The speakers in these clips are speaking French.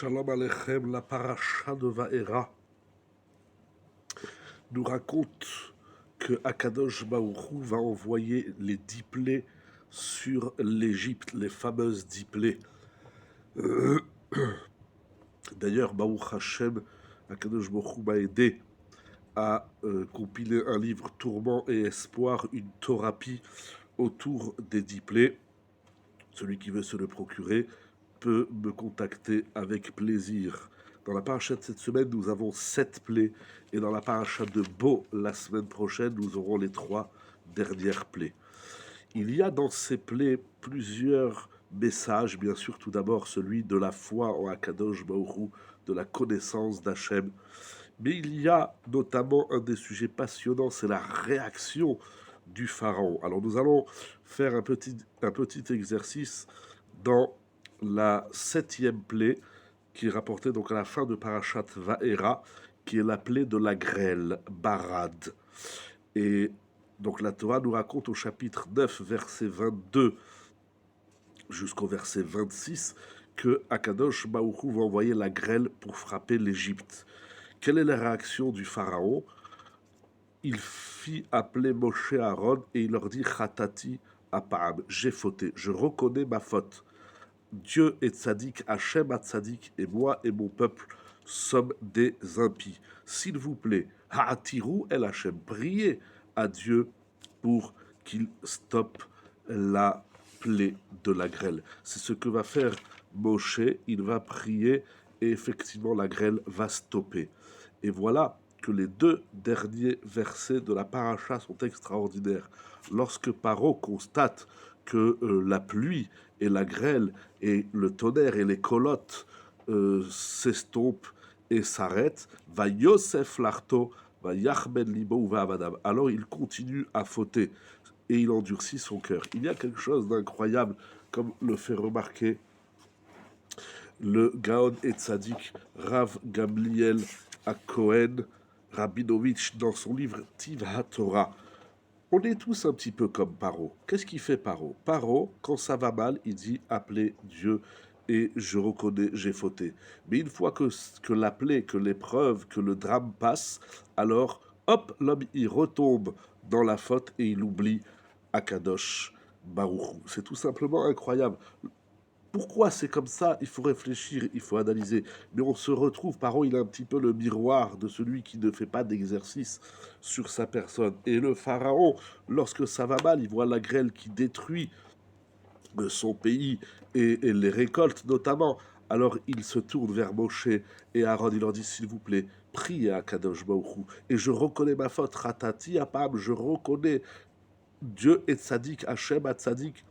Shalom Aleichem, la paracha de Vaera nous raconte que Akadosh Baruch Hu va envoyer les 10 plaies sur l'Égypte, les fameuses 10 plaies. D'ailleurs, Baruch Hashem, Akadosh Baruch Hu m'a aidé à compiler un livre Tourment et Espoir, une thérapie autour des 10 plaies. Celui qui veut se le procurer peut me contacter avec plaisir. Dans la paracha de cette semaine, nous avons 7 plaies, et dans la paracha de Bo, la semaine prochaine, nous aurons les 3 dernières plaies. Il y a dans ces plaies plusieurs messages, bien sûr, tout d'abord celui de la foi en Akadosh Baruch Hu, de la connaissance d'Hachem, mais il y a notamment un des sujets passionnants, c'est la réaction du pharaon. Alors nous allons faire un petit exercice dans la 7e plaie, qui est rapportée donc à la fin de Parashat Vaera, qui est la plaie de la grêle, Barad. Et donc la Torah nous raconte au chapitre 9, verset 22 jusqu'au verset 26, que Akadosh Baruch Hu va envoyer la grêle pour frapper l'Égypte. Quelle est la réaction du pharaon? Il fit appeler Moshe Aaron et il leur dit Chatati apam, j'ai fauté, je reconnais ma faute. Dieu est tzaddik, Hachem a tzaddik, et moi et mon peuple sommes des impies. S'il vous plaît, ha'atiru el Hachem, priez à Dieu pour qu'il stoppe la plaie de la grêle. C'est ce que va faire Moshe, il va prier et effectivement la grêle va stopper. Et voilà que les 2 derniers versets de la paracha sont extraordinaires. Lorsque Paro constate que la pluie et la grêle et le tonnerre et les colottes s'estompent et s'arrêtent, va Yosef Larto, va Yachben Libo ou va Avadam. Alors il continue à fauter et il endurcit son cœur. Il y a quelque chose d'incroyable, comme le fait remarquer le Gaon et Tzadik Rav Gamliel à Cohen Rabinovitch dans son livre Tiv HaTorah. On est tous un petit peu comme Paro. Qu'est-ce qu'il fait Paro? Paro, quand ça va mal, il dit appelez Dieu et je reconnais, j'ai fauté. Mais une fois que la plaie, que l'épreuve, que le drame passe, alors hop, l'homme il retombe dans la faute et il oublie Akadosh Baruch Hu. C'est tout simplement incroyable. Pourquoi c'est comme ça? Il faut réfléchir, il faut analyser. Mais on se retrouve, Paro, il a un petit peu le miroir de celui qui ne fait pas d'exercice sur sa personne. Et le pharaon, lorsque ça va mal, il voit la grêle qui détruit son pays et les récoltes notamment. Alors il se tourne vers Moshe et Aaron, il leur dit s'il vous plaît, priez à Kadosh Baruch Hu. Et je reconnais ma faute, ratati apam, je reconnais Dieu est tzaddik, Hachem a tzaddik.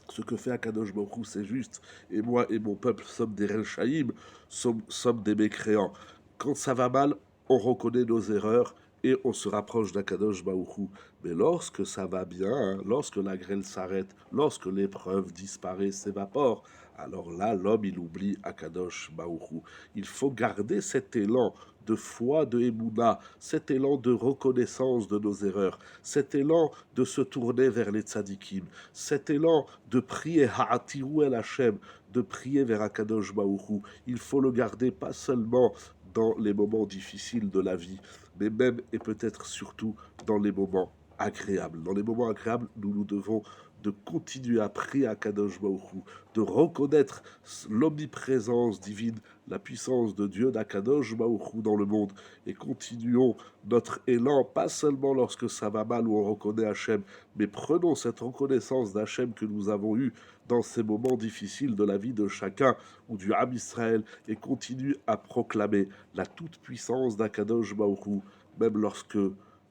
Ce que fait Akadosh Baruch Hu, c'est juste. Et moi et mon peuple sommes des Rechaïm, sommes des mécréants. Quand ça va mal, on reconnaît nos erreurs et on se rapproche d'Akadosh Baruch Hu. Mais lorsque ça va bien, lorsque la grêle s'arrête, lorsque l'épreuve disparaît, s'évapore, alors là, l'homme, il oublie Akadosh Baruch Hu. Il faut garder cet élan de foi, de Emouna, cet élan de reconnaissance de nos erreurs, cet élan de se tourner vers les tzadikim, cet élan de prier Ha'atiru el Hashem, de prier vers Akadosh Baruch Hu. Il faut le garder pas seulement dans les moments difficiles de la vie, mais même et peut-être surtout dans les moments agréables. Dans les moments agréables, nous devons de continuer à prier à Kadosh Baruch Hu, de reconnaître l'omniprésence divine, la puissance de Dieu d'Akadosh Baruch Hu dans le monde, et continuons notre élan, pas seulement lorsque ça va mal où on reconnaît Hachem, mais prenons cette reconnaissance d'Hachem que nous avons eue dans ces moments difficiles de la vie de chacun ou du Ham Israël, et continue à proclamer la toute-puissance d'Akadosh Baruch Hu, même lorsque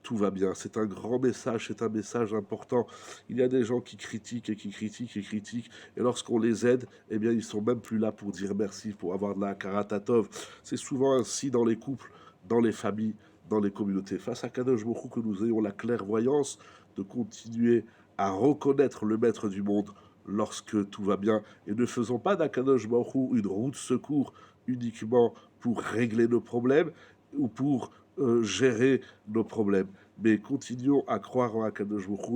tout va bien. C'est un grand message, c'est un message important. Il y a des gens qui critiquent et qui critiquent et critiquent, et lorsqu'on les aide, eh bien, ils sont même plus là pour dire merci, pour avoir de la karatatov. C'est souvent ainsi dans les couples, dans les familles, dans les communautés. Face à Kadosh Baruch Hu, que nous ayons la clairvoyance de continuer à reconnaître le maître du monde lorsque tout va bien, et ne faisons pas d'Akadosh Baruch Hu une roue de secours uniquement pour régler nos problèmes ou pour gérer nos problèmes. Mais continuons à croire en Akadosh Baruch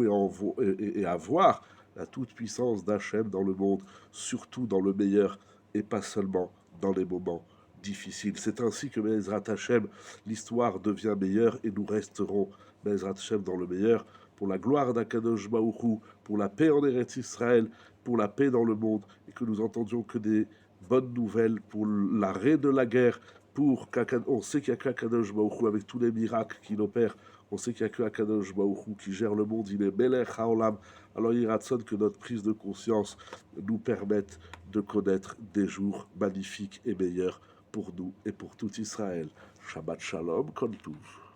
Hu et à voir la toute-puissance d'Hachem dans le monde, surtout dans le meilleur et pas seulement dans les moments difficiles. C'est ainsi que Bezrat Hashem, l'histoire devient meilleure et nous resterons Bezrat Hashem dans le meilleur pour la gloire d'Akadosh Baruch Hu, pour la paix en Eretz Israël, pour la paix dans le monde et que nous entendions que des bonnes nouvelles pour l'arrêt de la guerre, on sait qu'il n'y a qu'Akadosh Baruch Hu avec tous les miracles qu'il opère, on sait qu'il n'y a que Akadosh Baruch Hu qui gère le monde, il est Melech Haolam. Alors il ratsonne que notre prise de conscience nous permette de connaître des jours magnifiques et meilleurs pour nous et pour tout Israël. Shabbat Shalom, Kol Tuv.